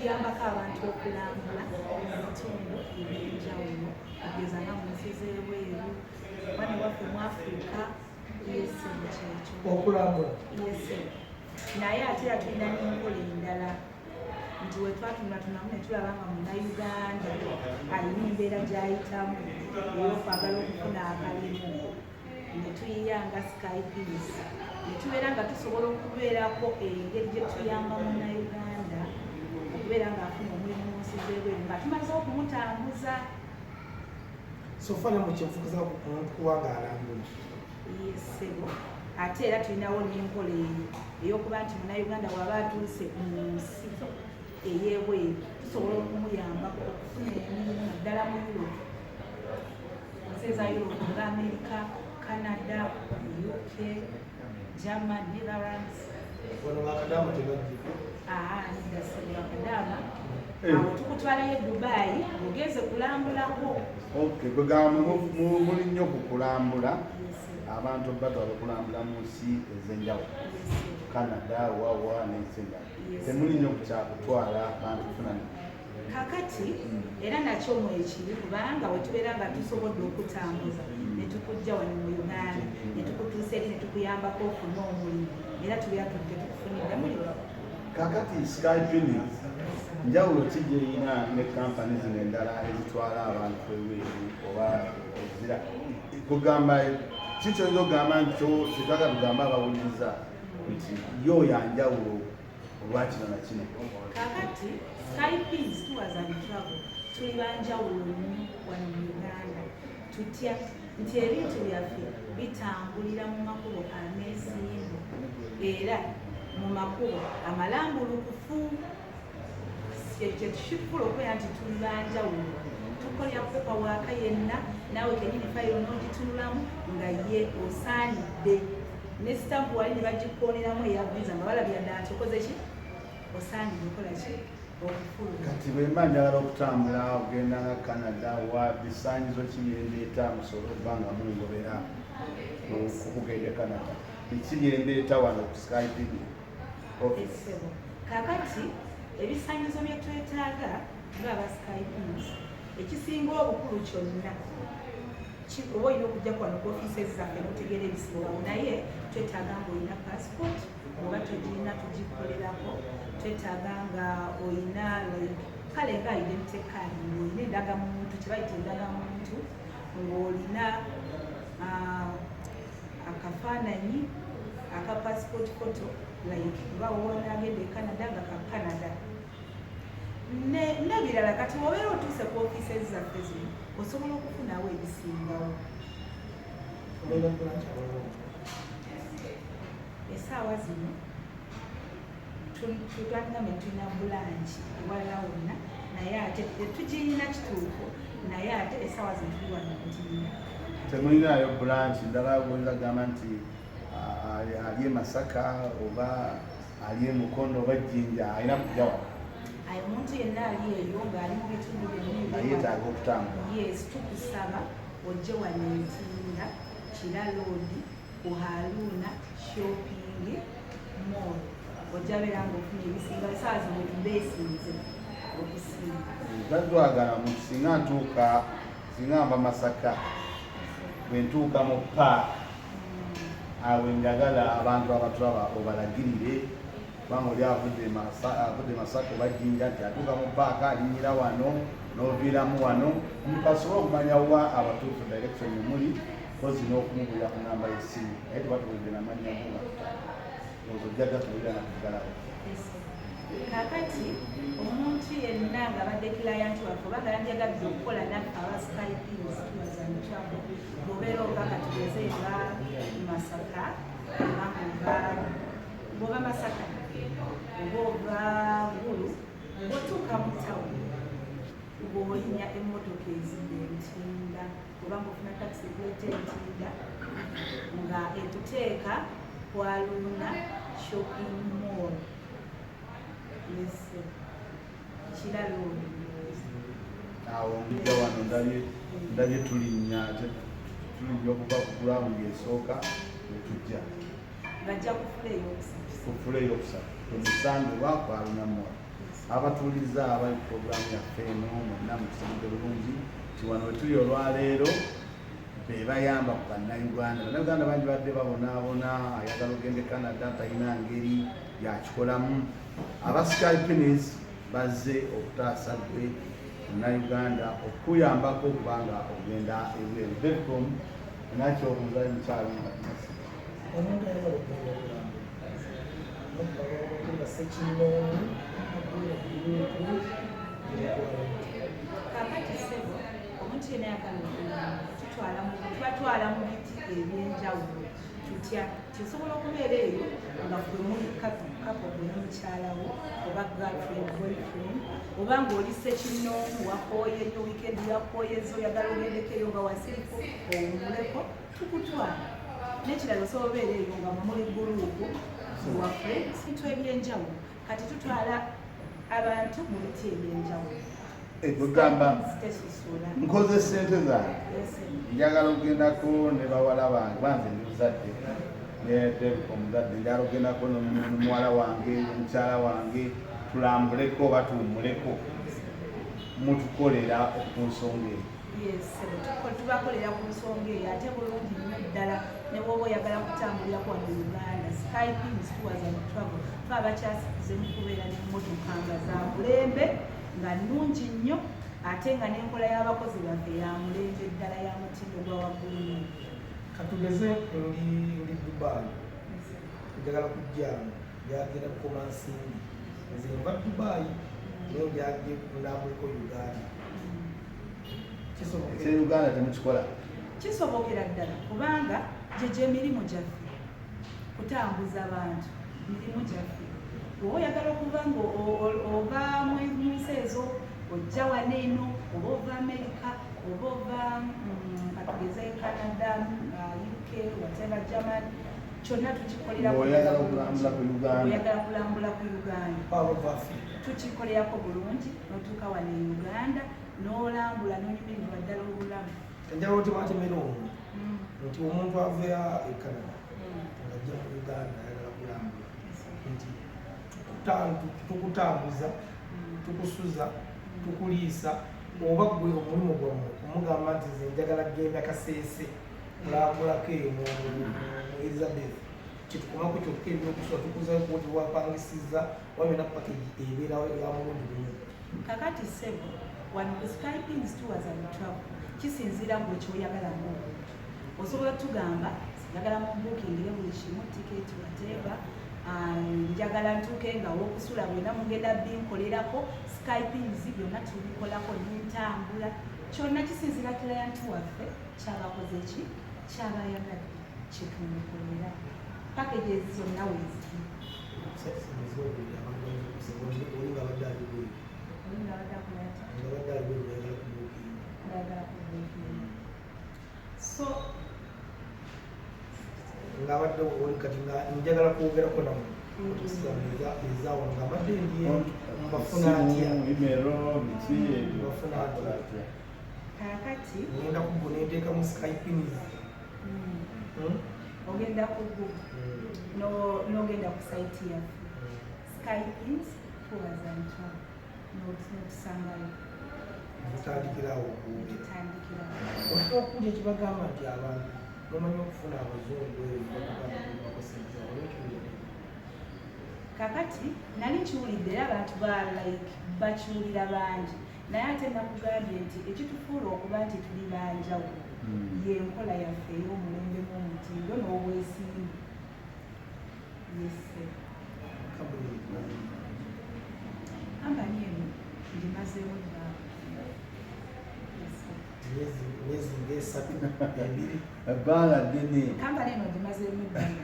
tuyambako abantu okulambula ebitundu ebyenjawulo okugeza nga mu nsi z'ebweru wano waffe mu Africa yesebo kyekyo okulambula yesebo naye ate era tulina n'enkola endala nti we twatunamu ne tulaba nga Munnayuganda alina embeera gy'ayitamu ey'okwagala okufuna akalimu ne tuyiyanga Skypininsz ne tubeera nga tusobola okubeerako engeri gye tuyamba Munnayuganda okubeera ng'afuna omulimu mu nsi z'ebweru nga tumaze okumutambuza so fana mukyenfukiza kuba ng'alambula yesebo ate era tulinawo n'enkola eyo ey'okuba nti Munnayuganda waba atuuse mu nsi ey'ebweru tusobola okumuyambako okufuna emirimu naddala mu Europe nsi eza Europe nga America, Canada, UK, German, Netherlands. wano bakadaama tebajja Nidasabira akadaama awo tukutwalayo Dubai ogeze kulambulako. Muli nnyo ku kulambula abantu batwala okulambula mu nsi ezenjawulo Canada wawa n'ensenjawulo temuli nnyo kukyakutwala abantu kufuna kakati era nakyo mwekiri kubanga we tubeera nga tusobodde okutambuza ne tukujja wano mu Uganda ne tukutuusa eri ne tukuyambako okufuna omulimu era tubeera tukufunidde mulimu. kakati Skypininsz njawulo ki gyeyina ne kampani zino endala ezitwala abantu ebweru oba ezira kugamba kikyoyinza okugamba nti kyetwaga tugamba abawuliriza nti yo yanjawulo olwakino na kino kakati Skypininsz tours and travel tuli banjawulo nnyo wano mu Uganda tutya nti ebintu byaffe bitambulira mu makubo ameesimbu era mu makubo amalambulukufu ekyo kikulu okubeera nti tuli banjawulo tukolera kupepa waaka yenna naawe kenyini fayiro n'ogitunulamu nga ye osaanidde ne sitampu wali ne bagikooneramu eyaviza nga balabira ddala nti okoze ki osaanidde okola ki okufulu. kati bwe mba njagala okutambula ogenda nga Canada wa bisaanyizo kibyendeeta musobole okuba nga mungobera okugenda e Canada ekibyendeeta wano ku Skypininsz kakati ebisaanyizo bye twetaaga ng'aba Skypininsz ekisinga obukulu kyonna oba olina okujja kwano ku ofiisi zaffe notegeera ebisibawo naye twetaaga nga olina passport oba togirina tugikolerako twetaaga nga olina kale nga identity card ng'olina endagamuntu kyebayita endagamuntu ng'olina akafaananyi aka passport photo like oba wonagende e Canada nga ka Canada nebirala kati obeera otuuse ku ofiisi zaffe zino osobola okufunawo ebisingawo. Essaawa zino tutwalinamu tulina bulangi ewalala wonna naye ate tetugirina kituufu naye ate essaawa zino tuli wano kugirina temulinayo bulanki ndala weza gamba nti ali e Masaka oba ali e Mukono oba Jinja alina kujja wano omuntu yenna ali eyo ng'ali mu bitundu yeetaaga okutambula yes tukusaba ojje wano Ntinda Kiraloodi ku Haruna shopping mall ojja beera ng'ofuna ebisinga essaawa zino tubeesinze okusinga taddwagala muntu singa ntuuka singa mba Masaka bwe ntuuka mu paaka awe njagala abantu abatulaba obalagirire kubanga oli avudde Masaka oba Jinja nti atuuka mu paaka alinyira wano n'oviiramu wano mukasobole okumanya wa abatuufu direction muli kozi n'okumubulira ku namba y'essimu naye tebatuwedde namanya muga ozo ojjaga tuwulira nakugalawo kakati omuntu yenna nga badde client waffe oba nga yanjagadde okukola naffe aba Skypininsz tours and travel bw'obeera oba katugeze nga Masaka bw'oba Masaka oba ova Gulu bw'otuuka mu tawuni bw'olinya emmotoka ezidde Ntinda oba ng'ofuna taxi ekuleta Ntinda nga etuteeka ku Haruna shopping mall Kiraloodi awo ngija wano ndabye tulinnya okuva ku gulawundi esooka wetujja ngajja kufula ey'okusatu eyokusatu tumusangibwa ku Haruna mall abatuuliza abali puroguramu yaffe eno mwenna mukitegedde bulungi nti wano we tuli olwaleero be bayamba ku bannayuganda. Bannayuganda bangi badde babonaabona, ayagala ogende Canada talina ngeri yakikolamu. Aba Skypininsz bazze okutaasa ggwe munnayuganda okuyambako okubanga ogenda ebweru. Belcom nakyo obuuza mukyalo nga tumasi omuntu ayagala okugenda okulamba sekinoomu kakati ssebo omuntu yena ayagala okulamba tubatwala mu biti ebyenjawulo tutya kisobola okubeera eyo nga ffe muli kapo gwe n'omukyalawo oba girlfriend boyfriend oba ng'oli sekinoomu wakooye nnyo wiikendi yakooyeza oyagala ogendeko eyo nga wasirifu owumuleko tukutwala n'ekirala osobola obeera eyo nga mumuli guluupu waffe bintu ebyenjawulo kati tutwala abantu mu biti ebyenjawulo. Kugamba nkoze sente zange njagala okugendako ne bawala bange banze ndi muzadde nede omuzadde njagala okugendako nomuwala wange omukyala wange tulambuleko oba tuwumuleko mutukolera ku nsonga eyo. Tubakolera ku nsonga eyo ate bulungi nnyo ddala ne bwoba oyagala kutambulirako wano mu Uganda. Skypininsz tours and travel fe abakyasize mu kubeera n'emmotoka nga za mulembe nga nnungi nnyo ate nga n'enkola y'abakozi baffe ya mulembe ddala ya mutindo gwa waggulu nnyo. katugeze ndi Dubai njagala kujjaamu byagenda kukoma nsimbi nze nva Dubai naye byagye kulambuleko Uganda. Uganda temukikola Kisobokera ddala kubanga gye emirimu gyaffe kutambuza bantu mirimu gyaffe. Oba oyagala okuva nga ova mu nsi ezo ojja wano eno oba ova America oba ova katugeze Canada, UK, whatever, Germany, kyonna tukikolera oyagala kulambula ku Uganda. Oyagala kulambula ku Uganda tukikolerako bulungi n'otuuka wano e Uganda n'olambula n'onyumirirwa ddala obulamu. Enjala otebatemera omu nti omuntu ava e Canada ng'ajja mu Uganda ayagala kulambula nti tukutambuza tukusuza tukuliisa oba gwe omulimu gwammwe omugamba nti nze njagala genda Kaseese kulambulako eyo mu Elizabeth kitukomako kyokka ebyokusula tukuzayo kuoti wapangisiza wabena package ebeerawo ya mulundi gumu. Kakati ssebo wano ku Skypininsz tours and travel kisinziira mu kyoyagala mu osobola tugamba njagala mu bookingire buli kimu tiketi whatever njagala ntuuke nga w'okusula bwena mugenda binkolerako Skypininsz byonna tubikolako n'entambula kyonna kisinziira kilayanti waffe kyabakoze ki kyabayagala kyetumukolera packages zonna weziri so ngabadde kati njagala kwogerako namu ezawano ngabadde ndiye mbafuna atya kakati ngenda kugo nenteeka mu Skypininsz ogenda kugo n'ogenda ku site yaffe Skypininsz tours and travel n'otusangayo tutandikirawo tutandikirawo okuja ekibagamba nti abantu nomanyi okufuna abazungu kakati nali nkiwulidde era abantu bakiwulira bangi naye ate nakugambye nti ekitufuula okuba nti tuli banjawulo yenkola yaffe ey'omulembe mw'omutindo n'obwesimbu yesse kampani eno ngimazeemu myezi ng'esatu ebiri ebbanga ddene kampani eno ngimazeemu ebbanga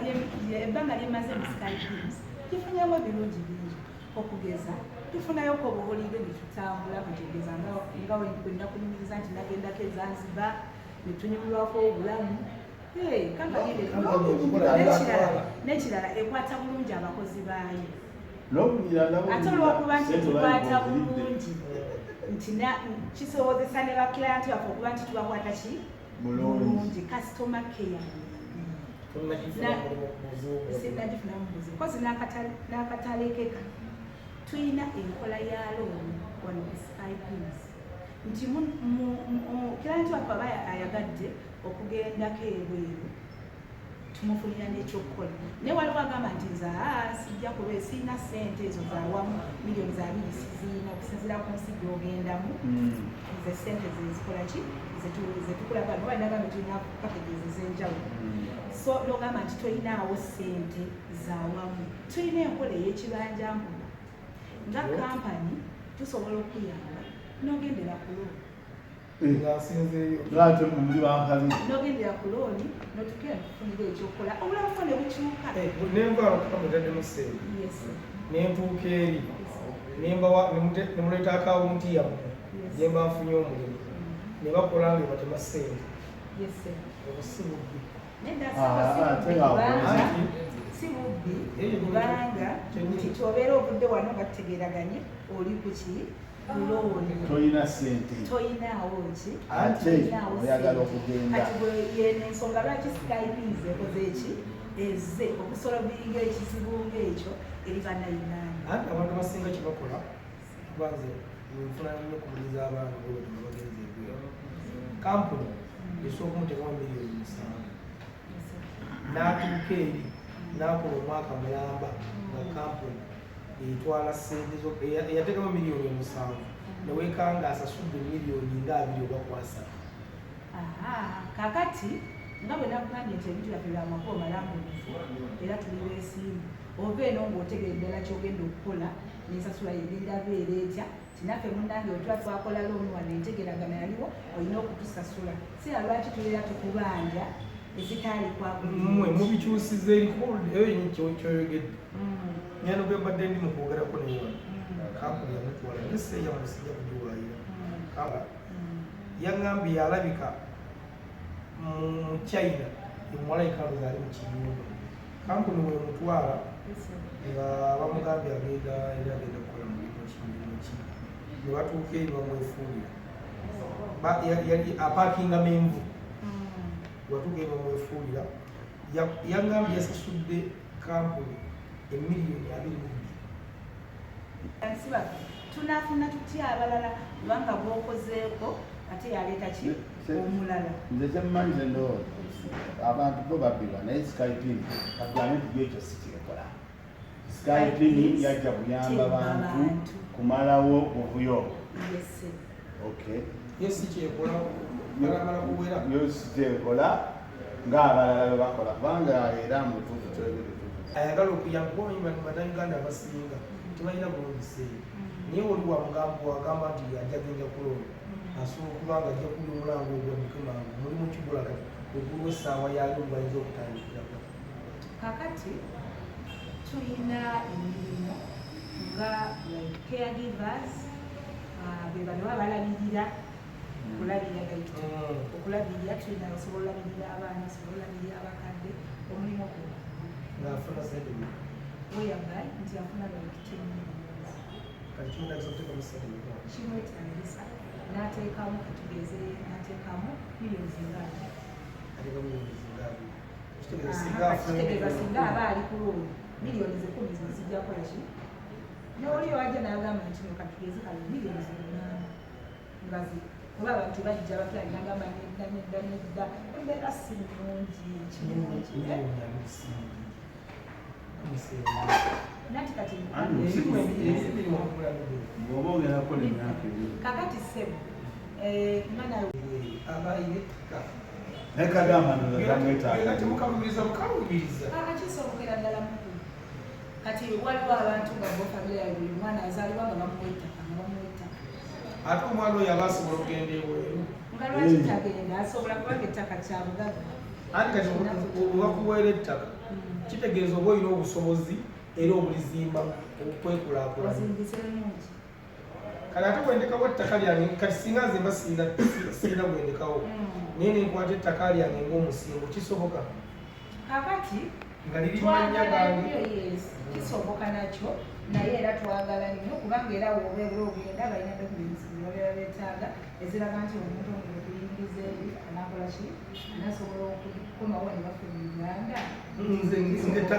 ddene ebbanga lyemaze mu Skypininsz tufunyemu ebirungi bingi okugeza tufunayoko obuwulire ne tutambula kutegeeza nga wenakunyumiriza nti nagendako e Zanzibar ne tunyumirwako obulamu n'ekirala ekwata bulungi abakozi baayo ate olwokuba nti tukwata bulungi nti kisobozesa ne bakiranti baffe okuba nti tubakwata ki bulungi customer care sinagifuna mubuzi kozi n'akatalekeka tulina enkola ya looni wano ku Skypininsz nti kiranti waffe aba ayagadde okugendako ebweru tumufunira n'ekyokukola naye waliwo agamba nti nze sijja kuba siina ssente ezo zawamu miliyoni za 2 siziina okusinziira ku nsi gy'ogendamu nze ssente zezikola ki zetukulaga nobalinagambe tulina packages ez'enjawulo so nogamba nti tolinaawo ssente zawamu tulina enkola ey'ekibanjambulo nga kampani tusobola okuyamba nogendera ku looni nogendera ku looni notukira tufunira ekyokukola obulamu ne bukyuka nenvaala okukamutaddemu ssente nentuuka eri nemuleeta akawunti yammwe gyemba nfunye omulimu ne bakola nga batema ssente obusibubbi si bubbi kubanga nti kyobeera obudde wano nga tutegeeraganye oli ku ki looni toyina ssente toyinaawo ki ate oyagala okugenda kati yeno ensonga lwaki Skypininsz ekoze eki eze okusolvinga ekizibu ng'ekyo eri bannayuganda anti abantu abasinga kyebakola kubanze nfuna nnyo okubuliza abaana bagenza ebweru kampuni esooka omutekamu miliyoni 7 n'atuuka eri n'akola omwaka mulamba nga kampuni etwala ssente eyatekamu miliyoni 7 newekanga asasudde miliyoni nga 2 oba kwasa kakati nga bwe nakugambye nti ebintu byaffe byamakubo malambulufu era tuli beesimbu ova eno ng'otegera eddala kyogenda okukola nensasula yegenda beera etya tinaffe munange otwa twakola looni wano entegeragana yaliwo olina okutusasula sira lwaki tubeera tukubanja ezitaali mmwe mubikyusiza eyo yenyi kyoyogedde nyano bwembadde ndi mukwogerako newana kampuni yamutwala neseyamusijja kugiwaayira kaba yaŋŋambye yalabika mu China emuwalayika zaali mu kiyumba kampuni wemutwala nga bamugambye agenda era agenda kukola mulimu ki ne batuuka eri bamwefuulira yali apaakinga menvu watuuka eri bamwefuulira yaŋŋambye yasasudde kampuni emiliyoni 22 tunafuna tutya abalala kubanga bwokozeeko ate yaleeta ki omulala nze kyemmanyi ze ndowooza abantu bo babbirwa naye Skypininsz kagane tugyo ekyo si kyekola Skypininsz yajja kuyamba bantu kumalawo buvuyo yo si kyekola ng'abalala bwe bakola kubanga era mutuufu ayagala okuyamba bannayuganda abasinga tebalina bulungiseeyo naye oli wagamba nti ajja genda kulooni asobola okuba nga ajja kuli omulango ogwamikemangu mulimu kigulaga ogulu essaawa yali omubayinza okutandikirako kakati tulina emirimu nga caregivers be bano babalabirira okulabirira tulina osobola olabirira abaana osobola olabirira abakadde omulimu ogwo ngaafuna sente weyagala nti afuna kimwetagisa n'ateekamu katugeze n'ateekamu miliyoni zingaali kitegeeza singa aba ali ku looni miliyoni 10 zino zijja kukola ki n'oli owajja n'agamba nti no katugeze kale miliyoni 8 ngazi kuba abantu bajja batula n'agamba nedda embeera si nnungi kirungi nati kati bw'oba ogerako n'emyaka ebiri kakati ssebo mwana naye kagamba nogamwetaaga temukalumiriza mukalumiriza akisobokera ddala mukulu kati waliwo abantu nga bofamire buli mwana azaalibwa nga bamuwettaka ate omwana oyo aba asobola okugenda ebweru nga lwaki tagenda asobola kubanga ettaka kyabugagga anti kati olwakuweera ettaka kitegeeza oba olina obusobozi era obulizimba okwekulaakulana kale ate bwendekawo ettaka lyange kati singa nzimba sirina bwendekawo naye nenkwata ettaka lyange ng'omusingo kisoboka kakati nga liri manya gange kisoboka nakyo naye era twagala nnyo kubanga era wobeera ogenda balina documents zibabeera beetaaga eziraga nti omuntu omukulinga okugiza eri anakola ki anasobola okukomawo ne baffe mu Uganda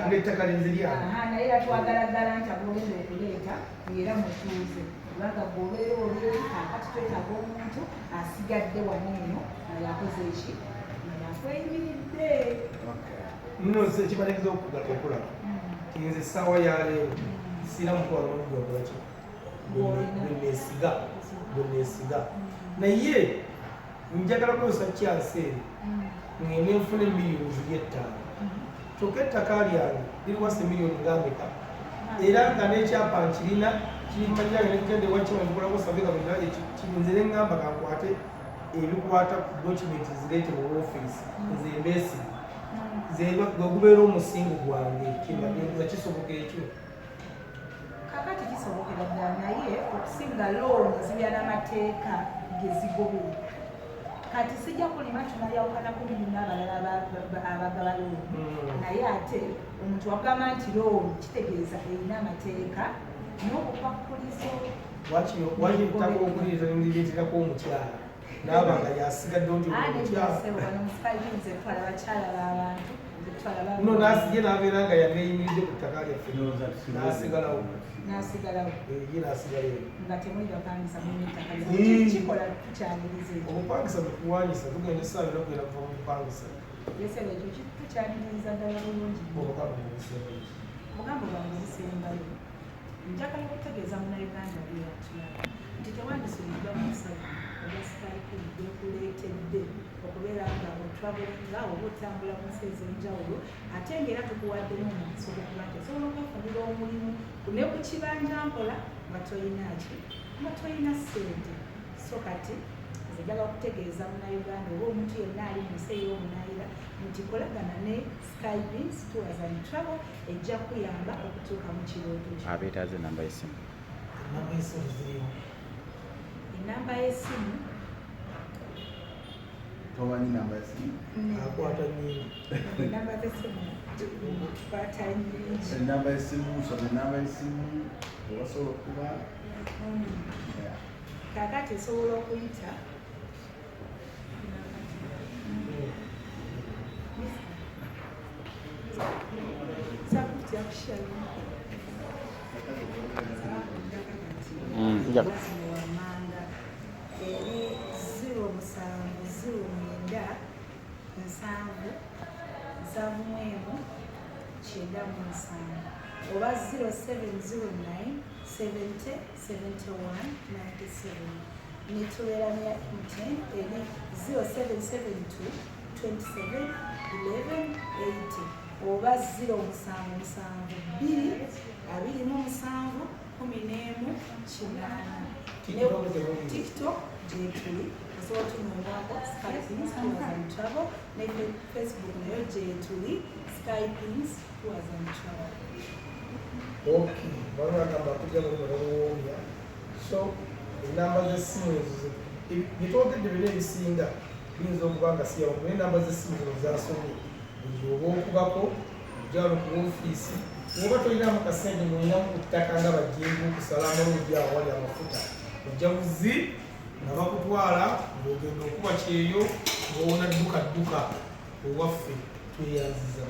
ng'ettaka linzirya naye era twagala ddala nti abogenda okuleeta era mutuuze kubanga bw'obeera oli kakati twetaaga omuntu asigadde wano eno nga yakoze eki nga yakweyimiridde nno kibalekeza okulaba nze essaawa yaleero siira mutwalo mugwakolaki gweneesiga naye njagala kukozesa kyanseeri ngende nfuna emiliyoni ziri 5 kyokka ettaka lyange liriwasa emiliyoni ngambeka era nga n'ekyapa nkirina kirimanyiranga nekugenda ewakimankolako sabeka nze neŋŋamba kankwate ebikwata ku document zireete mu ofiisi nze mbeesiga gwegubeera omusingo gwange kimbadde kisoboka ekyo kakati kisobokera ddala naye okusinga looni zibya n'amateeka gezigobera kati sijja kulima tunayawukana ku birimu abalala abagaba looni naye ate omuntu wagamba nti looni kitegeeza erina amateeka n'obupakkulizo waki ttaka okuliita nirireeterako omukyala naaba nga yasigadde nti omukyalaomusikalinze etwala bakyala b'abantu no ye n'abeera nga yaneyimiridde ku ttaka lyaffe n'asigalawo ye n'asigalayo nga temuli bapangisa munettaka kikola tukyaniriza ekyo obupangisa bwekuwanyisa tugenda essaawa era kugenda kuva mu bupangisa yesebe ekyo tukyaniriza ddala bulungi obugambo bwange busembayo njagala okutegeeza munnayuganda byeyatulaba nti tewandisuliddwa mu nsala oba Skype gyekuleetedde okubeera nga otwabulinga oba otambula mu nsi ez'enjawulo ate ng'era tukuwadde n'omukisa okuba nti osobola okwefunira omulimu ne ku kibanja mpola nga toyina ki nga toyina ssente so kati njagala okutegeeza munnayuganda oba omuntu yenna ali mu nsi ey'omunaayira nti kolagana ne Skypininsz Tours and Travel ejja kuyamba okutuuka mu kirooto kyo. Abeetaaze enamba y'essimu. Enamba y'essimu tomanyi namba y'essimu akwata nnyingi enamba z'essimu kwata nnyingi enamba y'essimu soma enamba y'essimu obasobola okuba kakati esobola okuyita wamanda eri 0709 oba 0709 70 71 97 netubeera ne MTN eri 0772 27 11 80 oba 0772 11 TikTok gyetuli osobola tunongako Skypininsz Tours and Travel ne Facebook nayo gyetuli Skypininsz Tours and Travel. Okay, bano bagamba kujja mulimuwoomya so enamba z'essimu ezo byetwogedde byonna ebisinga biyinza okuba nga siyawo naye enamba z'essimu zino zasomye oba okubako ojjalo ku ofiisi oba tolinamu kasente ng'olinamu ku ttaka nga bajjengu okusalamu olujja awali amafuta ojabuzi nga bakutwala ng'ogenda okuba kyeyo ng'owona ddukadduka owaffe tweyanziza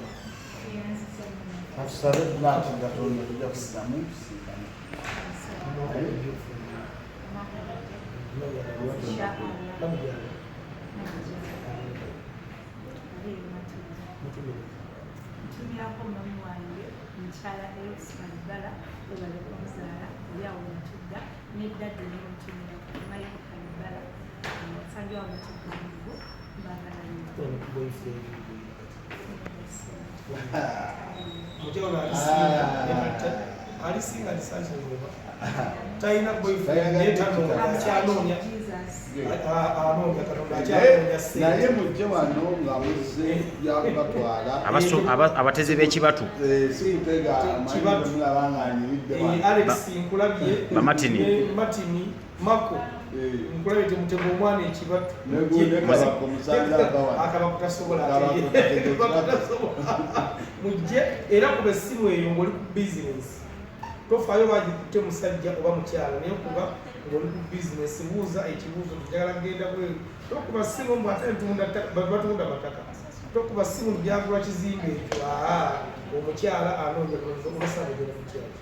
atusabe nati Katonda tujja kusigamu kusinkana ntumyako mulamu wange mukyala Ebipya webaleka omuzaala olyawo natudda neddadde nemutumira maiko Kalibala sangibwa mutuggulivu alisinga lisansoba talina boyfriend anoonya naye mujje wano nga muze yakubatwala abateze b'ekibatu Alex nkulabye Bamatini Mako nkulabye temutega omwana ekibatu akaba kutasobola mujje era kuba essimu eyo ng'oli ku bizinesi tofaayo bagikutte musajja oba mukyala naye kuba ng'oli ku bizinesi buuza ekibuuzo njagala kgenda tokuba simu mbu ate batunda mataka tokuba simu byagula kizimbe ekyo omukyala anoonya olwasabegera mukyala